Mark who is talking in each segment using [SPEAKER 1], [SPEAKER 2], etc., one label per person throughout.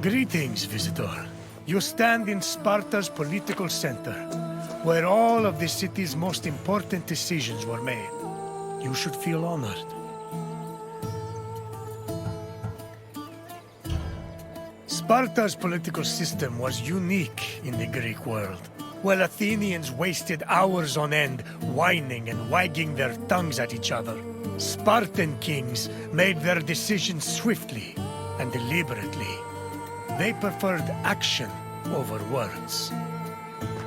[SPEAKER 1] Greetings, visitor. You stand in Sparta's political center, where all of the city's most important decisions were made. You should feel honored. Sparta's political system was unique in the Greek world. While Athenians wasted hours on end whining and wagging their tongues at each other, Spartan kings made their decisions swiftly and deliberately. They preferred action over words.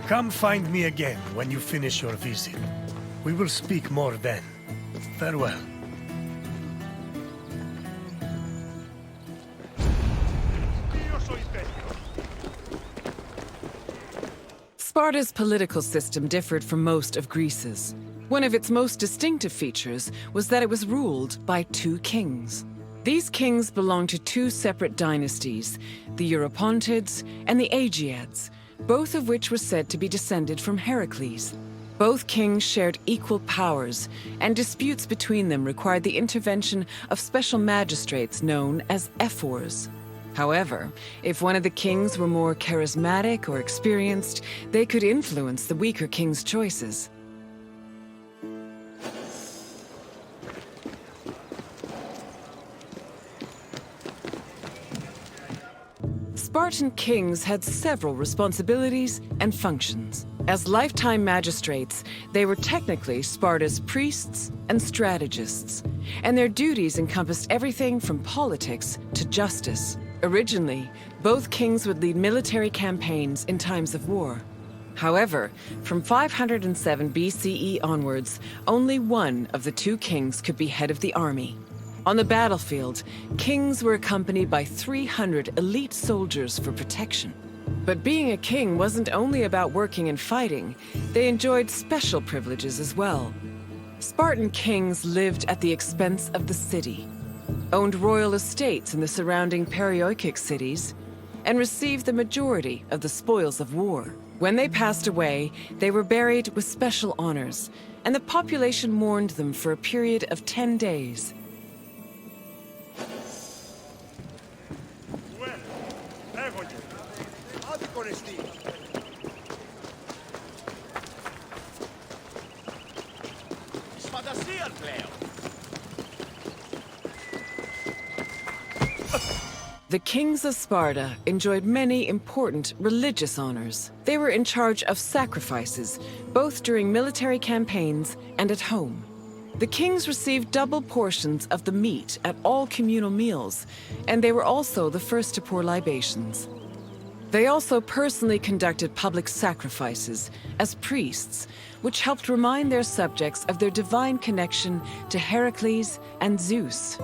[SPEAKER 1] Come find me again when you finish your visit. We will speak more then. Farewell.
[SPEAKER 2] Sparta's political system differed from most of Greece's. One of its most distinctive features was that it was ruled by two kings. These kings belonged to two separate dynasties, the Eurypontids and the Aegeads, both of which were said to be descended from Heracles. Both kings shared equal powers, and disputes between them required the intervention of special magistrates known as ephors. However, if one of the kings were more charismatic or experienced, they could influence the weaker king's choices. Spartan kings had several responsibilities and functions. As lifetime magistrates, they were technically Sparta's priests and strategists, and their duties encompassed everything from politics to justice. Originally, both kings would lead military campaigns in times of war. However, from 507 BCE onwards, only one of the two kings could be head of the army. On the battlefield, kings were accompanied by 300 elite soldiers for protection. But being a king wasn't only about working and fighting, they enjoyed special privileges as well. Spartan kings lived at the expense of the city, owned royal estates in the surrounding Perioikic cities, and received the majority of the spoils of war. When they passed away, they were buried with special honors, and the population mourned them for a period of 10 days. The kings of Sparta enjoyed many important religious honors. They were in charge of sacrifices, both during military campaigns and at home. The kings received double portions of the meat at all communal meals, and they were also the first to pour libations. They also personally conducted public sacrifices as priests, which helped remind their subjects of their divine connection to Heracles and Zeus.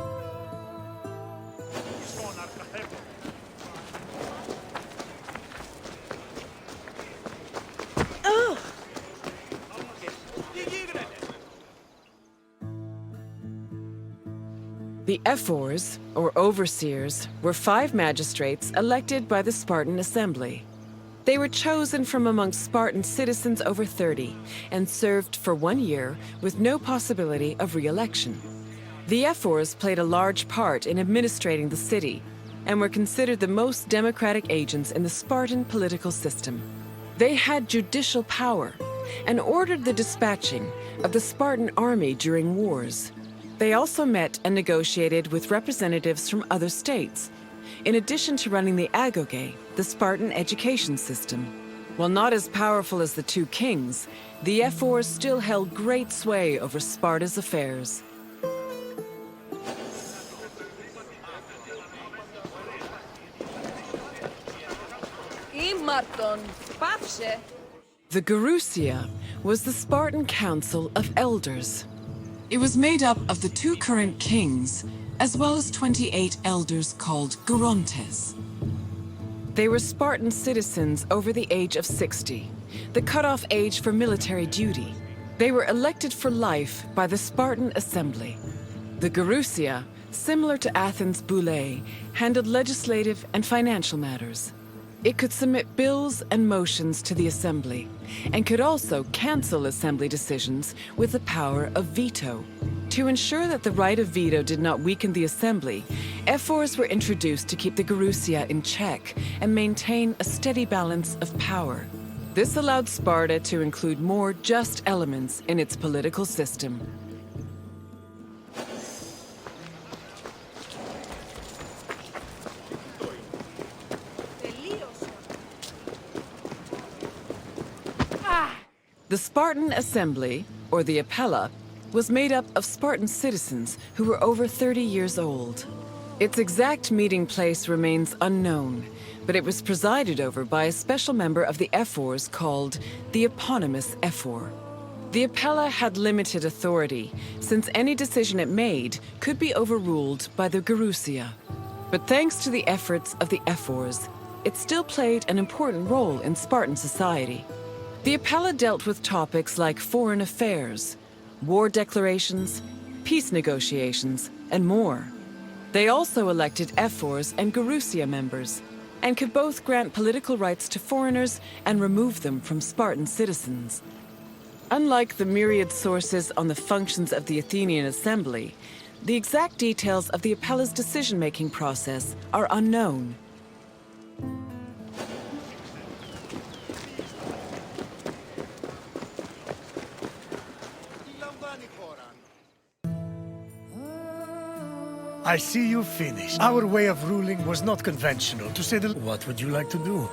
[SPEAKER 2] The ephors, or overseers, were 5 magistrates elected by the Spartan assembly. They were chosen from amongst Spartan citizens over 30 and served for 1 year with no possibility of re-election. The ephors played a large part in administrating the city and were considered the most democratic agents in the Spartan political system. They had judicial power and ordered the dispatching of the Spartan army during wars. They also met and negotiated with representatives from other states, in addition to running the agoge, the Spartan education system. While not as powerful as the two kings, the ephors still held great sway over Sparta's affairs. The Gerousia was the Spartan Council of Elders. It was made up of the 2 current kings, as well as 28 elders called Gerontes. They were Spartan citizens over the age of 60, the cutoff age for military duty. They were elected for life by the Spartan assembly. The Gerousia, similar to Athens' Boulé, handled legislative and financial matters. It could submit bills and motions to the Assembly, and could also cancel Assembly decisions with the power of veto. To ensure that the right of veto did not weaken the Assembly, ephors were introduced to keep the Gerousia in check and maintain a steady balance of power. This allowed Sparta to include more just elements in its political system. The Spartan Assembly, or the Apella, was made up of Spartan citizens who were over 30 years old. Its exact meeting place remains unknown, but it was presided over by a special member of the ephors called the eponymous ephor. The Apella had limited authority, since any decision it made could be overruled by the Gerousia. But thanks to the efforts of the ephors, it still played an important role in Spartan society. The Apella dealt with topics like foreign affairs, war declarations, peace negotiations, and more. They also elected ephors and Gerousia members, and could both grant political rights to foreigners and remove them from Spartan citizens. Unlike the myriad sources on the functions of the Athenian Assembly, the exact details of the Apella's decision-making process are unknown.
[SPEAKER 1] I see you finished. Our way of ruling was not conventional, to say the... What would you like to do?